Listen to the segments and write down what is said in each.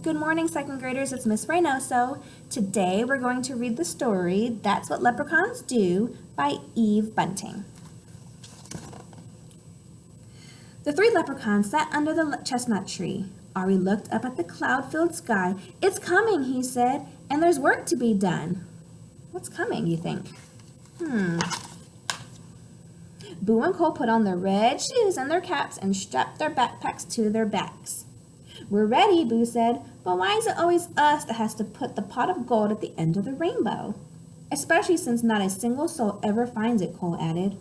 Good morning, second graders. It's Miss Reynoso. Today we're going to read the story That's What Leprechauns Do by Eve Bunting. The three leprechauns sat under the chestnut tree. Ari looked up at the cloud-filled sky. It's coming, he said, and there's work to be done. What's coming, you think? Boo and Cole put on their red shoes and their caps and strapped their backpacks to their backs. We're ready, Boo said, but why is it always us that has to put the pot of gold at the end of the rainbow? Especially since not a single soul ever finds it, Cole added.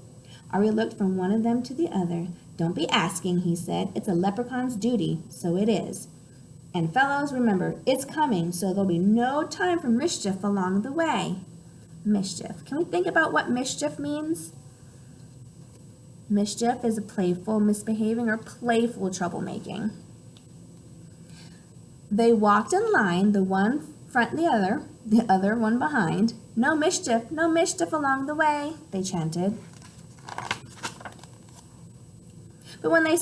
Ari looked from one of them to the other. Don't be asking, he said. It's a leprechaun's duty, so it is. And fellows, remember, it's coming, so there'll be no time for mischief along the way. Mischief. Can we think about what mischief means? Mischief is a playful misbehaving or playful troublemaking. They walked in line, the one front the other one behind. No mischief along the way, they chanted. But when they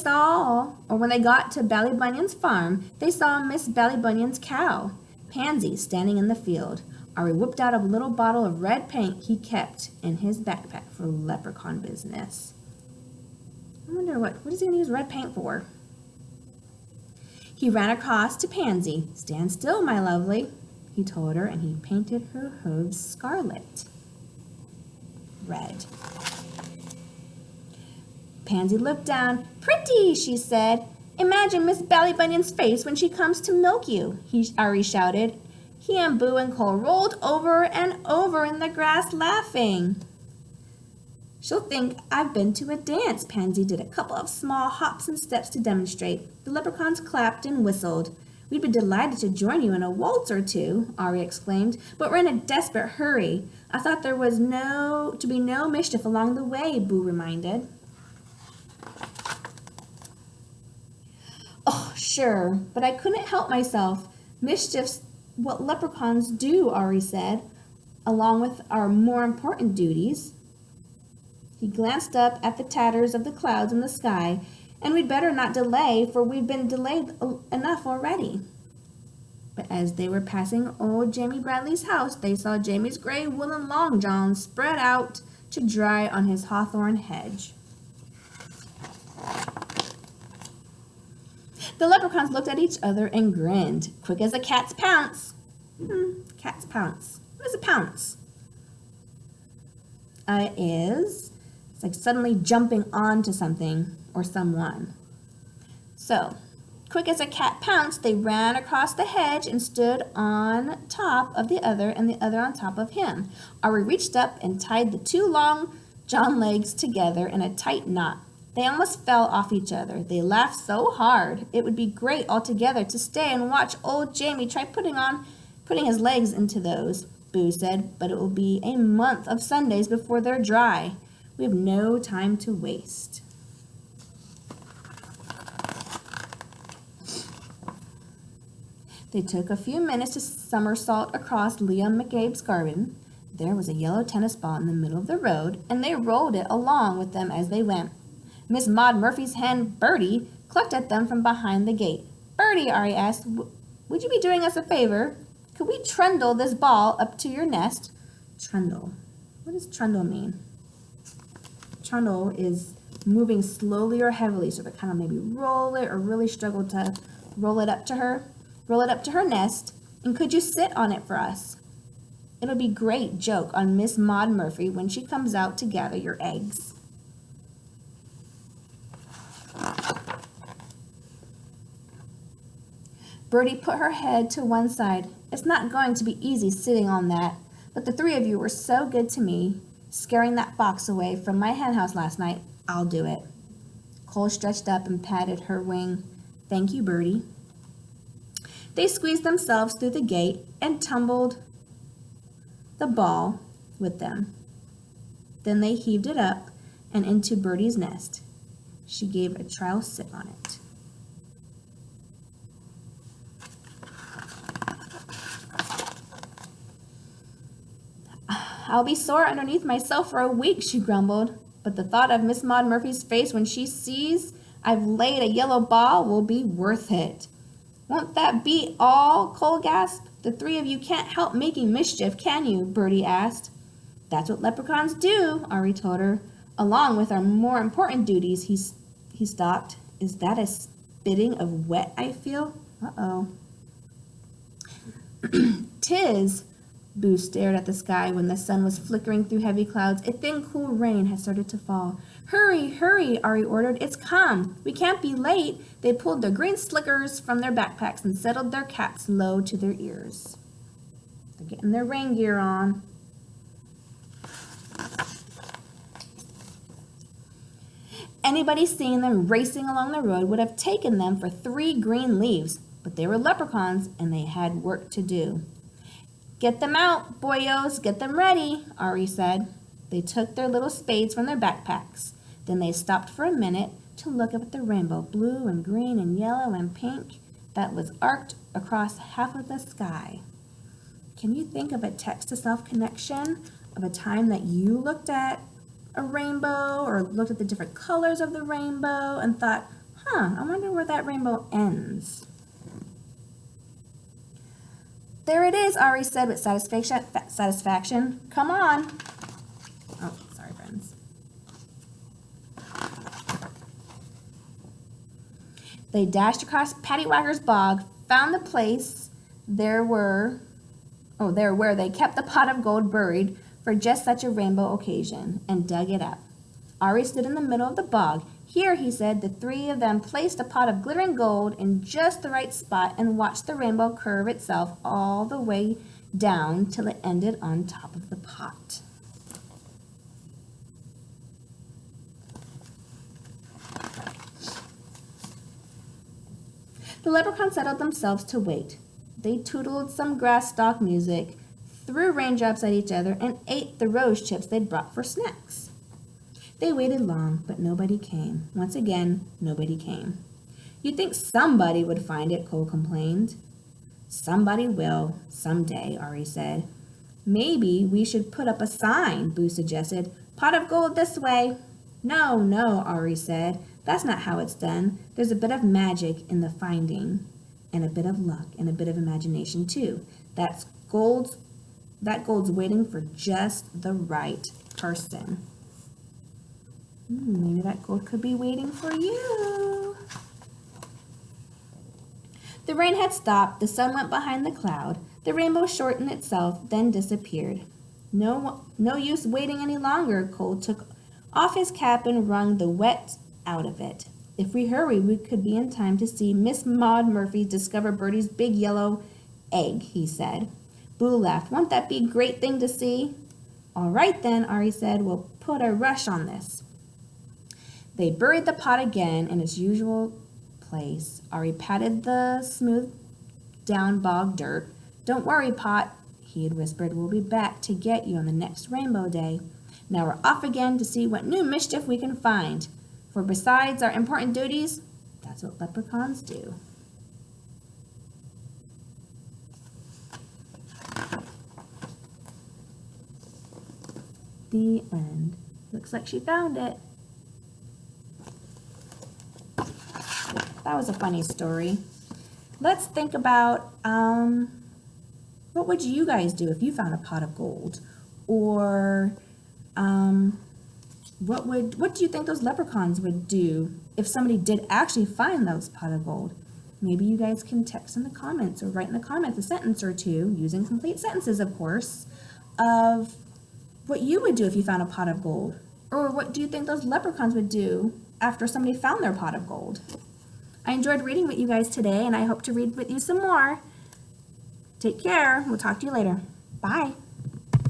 got to Ballybunion's farm, they saw Miss Ballybunion's cow, Pansy, standing in the field. Ari whipped out a little bottle of red paint he kept in his backpack for leprechaun business. I wonder what is he going to use red paint for? He ran across to Pansy. Stand still, my lovely, he told her, and he painted her hooves scarlet. Red. Pansy looked down. Pretty, she said. Imagine Miss Ballybunion's face when she comes to milk you, Ari shouted. He and Boo and Cole rolled over and over in the grass laughing. She'll think I've been to a dance. Pansy did a couple of small hops and steps to demonstrate. The leprechauns clapped and whistled. We'd be delighted to join you in a waltz or two, Ari exclaimed, but we're in a desperate hurry. I thought there was to be no mischief along the way, Boo reminded. Oh, sure, but I couldn't help myself. Mischief's what leprechauns do, Ari said, along with our more important duties. He glanced up at the tatters of the clouds in the sky, and we'd better not delay, for we've been delayed enough already. But as they were passing old Jamie Bradley's house, they saw Jamie's gray woolen long john spread out to dry on his hawthorn hedge. The leprechauns looked at each other and grinned, quick as a cat's pounce. Cat's pounce. What is a pounce? It's like suddenly jumping onto something or someone. So, quick as a cat pounced, they ran across the hedge and stood on top of the other and the other on top of him. Ari reached up and tied the two long john legs together in a tight knot. They almost fell off each other. They laughed so hard. It would be great altogether to stay and watch old Jamie try putting his legs into those, Boo said, but it will be a month of Sundays before they're dry. We have no time to waste. They took a few minutes to somersault across Liam McCabe's garden. There was a yellow tennis ball in the middle of the road, and they rolled it along with them as they went. Miss Maud Murphy's hen, Bertie, clucked at them from behind the gate. Bertie, Ari asked, would you be doing us a favor? Could we trundle this ball up to your nest? Trundle. What does trundle mean? Trundle is moving slowly or heavily, so they kind of maybe roll it or really struggle to roll it up to her nest. And could you sit on it for us? It'll be great joke on Miss Maud Murphy when she comes out to gather your eggs. Bertie put her head to one side. It's not going to be easy sitting on that, but the three of you were so good to me, scaring that fox away from my henhouse last night. I'll do it. Cole stretched up and patted her wing. Thank you, Bertie. They squeezed themselves through the gate and tumbled the ball with them. Then they heaved it up and into Bertie's nest. She gave a trial sit on it. I'll be sore underneath myself for a week, she grumbled. But the thought of Miss Maud Murphy's face when she sees I've laid a yellow ball will be worth it. Won't that be all? Cole gasped. The three of you can't help making mischief, can you? Bertie asked. That's what leprechauns do, Ari told her. Along with our more important duties, he stopped. Is that a spitting of wet I feel? Uh-oh. 'Tis. Boo stared at the sky when the sun was flickering through heavy clouds. A thin, cool rain had started to fall. Hurry, hurry, Ari ordered. It's come. We can't be late. They pulled their green slickers from their backpacks and settled their caps low to their ears. They're getting their rain gear on. Anybody seeing them racing along the road would have taken them for 3 green leaves, but they were leprechauns and they had work to do. Get them out, boyos, get them ready, Ari said. They took their little spades from their backpacks. Then they stopped for a minute to look up at the rainbow, blue and green and yellow and pink, that was arced across half of the sky. Can you think of a text-to-self connection of a time that you looked at a rainbow or looked at the different colors of the rainbow and thought, I wonder where that rainbow ends? There it is, Ari said with satisfaction. Come on. Oh, sorry, friends. They dashed across Pattywhacker's bog, found the place there where they kept the pot of gold buried for just such a rainbow occasion, and dug it up. Ari stood in the middle of the bog. Here, he said, the three of them placed a pot of glittering gold in just the right spot and watched the rainbow curve itself all the way down till it ended on top of the pot. The leprechauns settled themselves to wait. They tootled some grass stalk music, threw raindrops at each other, and ate the rose chips they'd brought for snacks. They waited long, but nobody came. Once again, nobody came. You'd think somebody would find it, Cole complained. Somebody will, someday, Ari said. Maybe we should put up a sign, Boo suggested. Pot of gold this way. No, no, Ari said. That's not how it's done. There's a bit of magic in the finding, and a bit of luck, and a bit of imagination, too. That gold's waiting for just the right person. Maybe that gold could be waiting for you. The rain had stopped. The sun went behind the cloud. The rainbow shortened itself, then disappeared. No use waiting any longer. Cole took off his cap and wrung the wet out of it. If we hurry, we could be in time to see Miss Maud Murphy discover Bertie's big yellow egg, he said. Boo laughed. Won't that be a great thing to see? All right then, Ari said. We'll put a rush on this. They buried the pot again in its usual place. Ari patted the smooth down bog dirt. Don't worry, Pot, he had whispered. We'll be back to get you on the next rainbow day. Now we're off again to see what new mischief we can find. For besides our important duties, that's what leprechauns do. The end. Looks like she found it. That was a funny story. Let's think about what would you guys do if you found a pot of gold? Or what do you think those leprechauns would do if somebody did actually find those pot of gold? Maybe you guys can text in the comments or write in the comments a sentence or two, using complete sentences, of course, of what you would do if you found a pot of gold. Or what do you think those leprechauns would do after somebody found their pot of gold? I enjoyed reading with you guys today, and I hope to read with you some more. Take care. We'll talk to you later. Bye.